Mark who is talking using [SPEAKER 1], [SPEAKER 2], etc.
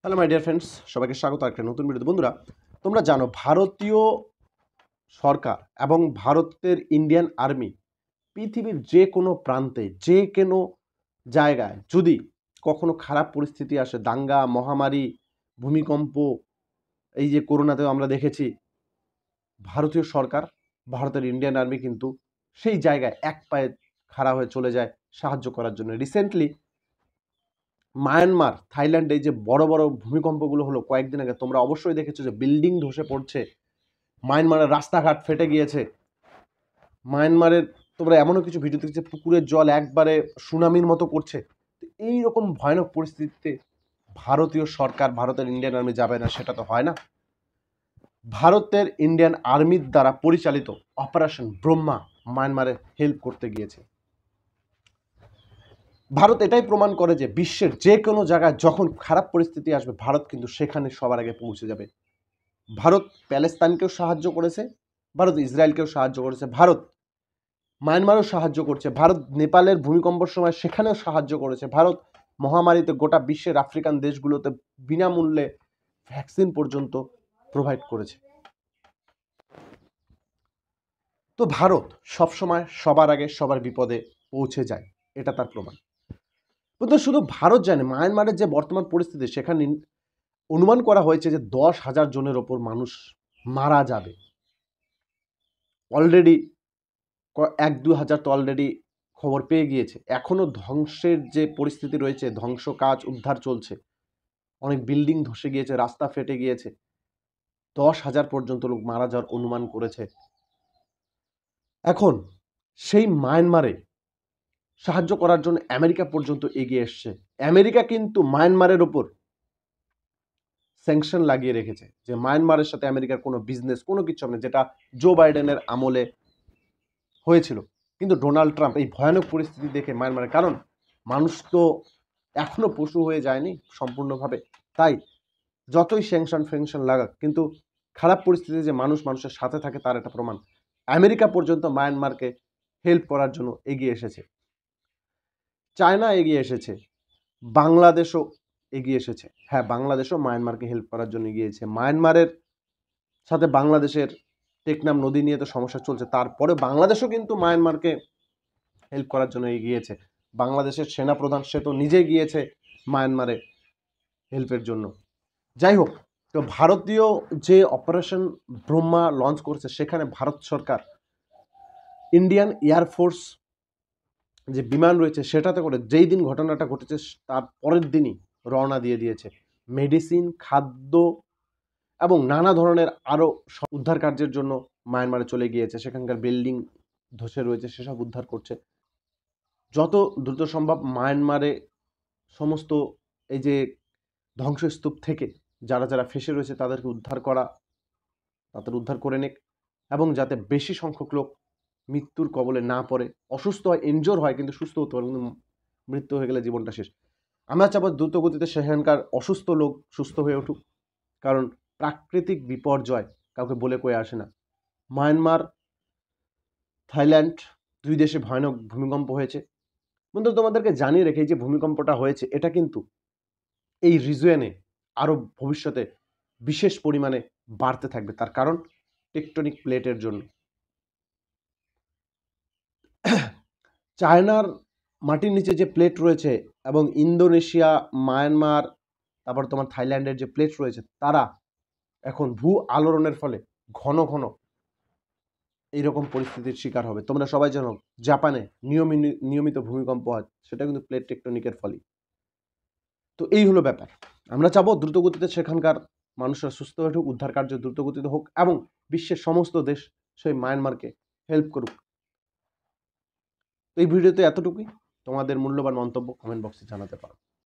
[SPEAKER 1] Hello my dear friends, সবাইকে স্বাগত একটা নতুন ভিডিওতে। বন্ধুরা, তোমরা জানো ভারতীয় সরকার এবং ভারতের ইন্ডিয়ান আর্মি পৃথিবীর যে কোনো প্রান্তে যে কোনো জায়গায় যদি কখনো খারাপ পরিস্থিতি আসে, দাঙ্গা, মহামারী, ভূমিকম্প, এই যে করোনাতেও আমরা দেখেছি, ভারতীয় সরকার, ভারতের ইন্ডিয়ান আর্মি কিন্তু সেই জায়গায় এক পায়ে খাড়া হয়ে চলে যায় সাহায্য করার জন্য। রিসেন্টলি মায়ানমার, থাইল্যান্ডে এই যে বড় বড় ভূমিকম্পগুলো হলো কয়েকদিন আগে, তোমরা অবশ্যই দেখেছো যে বিল্ডিং ধসে পড়ছে, মায়ানমারের রাস্তাঘাট ফেটে গিয়েছে। মায়ানমারের তোমরা এমনও কিছু ভিডিও দেখছো পুকুরের জল একবারে সুনামির মতো করছে। এইরকম ভয়ানক পরিস্থিতিতে ভারতীয় সরকার, ভারতের ইন্ডিয়ান আর্মি যাবে না, সেটা তো হয় না। ভারতের ইন্ডিয়ান আর্মির দ্বারা পরিচালিত অপারেশন ব্রহ্মা মায়ানমারে হেল্প করতে গিয়েছে। ভারত এটাই প্রমাণ করে যে বিশ্বের যে কোনো জায়গায় যখন খারাপ পরিস্থিতি আসবে, ভারত কিন্তু সেখানে সবার আগে পৌঁছে যাবে। ভারত প্যালেস্তাইনকেও সাহায্য করেছে, ভারত ইসরায়েলকেও সাহায্য করেছে, ভারত মায়ানমারও সাহায্য করছে, ভারত নেপালের ভূমিকম্পের সময় সেখানেও সাহায্য করেছে, ভারত মহামারীতে গোটা বিশ্বের আফ্রিকান দেশগুলোতে বিনামূল্যে ভ্যাকসিন পর্যন্ত প্রোভাইড করেছে। তো ভারত সবসময় সবার আগে সবার বিপদে পৌঁছে যায়, এটা তার প্রমাণ। কিন্তু শুধু ভারত জানে, মায়ানমারের যে বর্তমান পরিস্থিতি, সেখানে অনুমান করা হয়েছে যে 10,000 জনের ওপর মানুষ মারা যাবে। অলরেডি 1-2 হাজার তো অলরেডি খবর পেয়ে গিয়েছে। এখনও ধ্বংসের যে পরিস্থিতি রয়েছে, ধ্বংস কাজ উদ্ধার চলছে, অনেক বিল্ডিং ধসে গিয়েছে, রাস্তা ফেটে গিয়েছে, 10,000 পর্যন্ত লোক মারা যাওয়ার অনুমান করেছে। এখন সেই মায়ানমারে সাহায্য করার জন্য আমেরিকা পর্যন্ত এগিয়ে এসছে। আমেরিকা কিন্তু মায়ানমারের ওপর স্যাংশন লাগিয়ে রেখেছে যে মায়ানমারের সাথে আমেরিকার কোনো বিজনেস, কোনো কিছু হবে না, যেটা জো বাইডেনের আমলে হয়েছিল। কিন্তু ডোনাল্ড ট্রাম্প এই ভয়ানক পরিস্থিতি দেখে মায়ানমারের, কারণ মানুষ তো এখনো পশু হয়ে যায়নি সম্পূর্ণভাবে, তাই যতই ফ্যাংশন লাগাক, কিন্তু খারাপ পরিস্থিতিতে যে মানুষ মানুষের সাথে থাকে তার একটা প্রমাণ। আমেরিকা পর্যন্ত মায়ানমারকে হেল্প করার জন্য এগিয়ে এসেছে, চায়না এগিয়ে এসেছে, বাংলাদেশও এগিয়ে এসেছে। হ্যাঁ, বাংলাদেশও মায়ানমারকে হেল্প করার জন্য এগিয়েছে। মায়ানমারের সাথে বাংলাদেশের টেকনাম নদী নিয়ে তো সমস্যা চলছে, তারপরে বাংলাদেশও কিন্তু মায়ানমারকে হেল্প করার জন্য এগিয়েছে। বাংলাদেশের সেনাপ্রধান সে তো নিজে গিয়েছে মায়ানমারে হেল্পের জন্য। যাই হোক, তো ভারতীয় যে অপারেশন ব্রহ্মা লঞ্চ করছে, সেখানে ভারত সরকার ইন্ডিয়ান এয়ারফোর্স যে বিমান রয়েছে সেটাতে করে যেই দিন ঘটনাটা ঘটেছে তার পরের দিনই রওনা দিয়ে দিয়েছে। মেডিসিন, খাদ্য এবং নানা ধরনের আরও উদ্ধার কার্যের জন্য মায়ানমারে চলে গিয়েছে। সেখানকার বিল্ডিং ধসে রয়েছে, সেসব উদ্ধার করছে। যত দ্রুত সম্ভব মায়ানমারে সমস্ত এই যে ধ্বংসস্তূপ থেকে যারা যারা ফেসে রয়েছে তাদেরকে উদ্ধার করা, তাদের উদ্ধার করে নিক, এবং যাতে বেশি সংখ্যক লোক মৃত্যুর কবলে না পড়ে, অসুস্থ হয়, ইনজোর হয়, কিন্তু সুস্থ হতে পারে, কিন্তু মৃত্যু হয়ে গেলে জীবনটা শেষ। আমরা চাবো দ্রুত গতিতে সেখানকার অসুস্থ লোক সুস্থ হয়ে উঠুক, কারণ প্রাকৃতিক বিপর্যয় কাউকে বলে কয়ে আসে না। মায়ানমার, থাইল্যান্ড, দুই দেশে ভয়ানক ভূমিকম্প হয়েছে। বন্ধু, তোমাদেরকে জানিয়ে রেখে যে ভূমিকম্পটা হয়েছে, এটা কিন্তু এই রিজিয়নে আরও ভবিষ্যতে বিশেষ পরিমাণে বাড়তে থাকবে। তার কারণ টেকটনিক প্লেটের জন্য। চায়নার মাটির নিচে যে প্লেট রয়েছে এবং ইন্দোনেশিয়া, মায়ানমার, তারপর তোমার থাইল্যান্ডের যে প্লেট রয়েছে, তারা এখন ভূ আলোড়নের ফলে ঘন ঘন এইরকম পরিস্থিতির শিকার হবে। তোমরা সবাই জানো জাপানে নিয়মিত ভূমিকম্প হয়, সেটা কিন্তু প্লেট টেকটনিকের ফলেই। তো এই হলো ব্যাপার। আমরা চাবো দ্রুতগতিতে সেখানকার মানুষরা সুস্থ হয়ে উঠুক, উদ্ধার কার্য দ্রুতগতিতে হোক, এবং বিশ্বের সমস্ত দেশ সেই মায়ানমারকে হেল্প করুক। তো এই ভিডিওতে এতটুকুই। তোমাদের মূল্যবান মন্তব্য কমেন্ট বক্সে জানাতে পারো।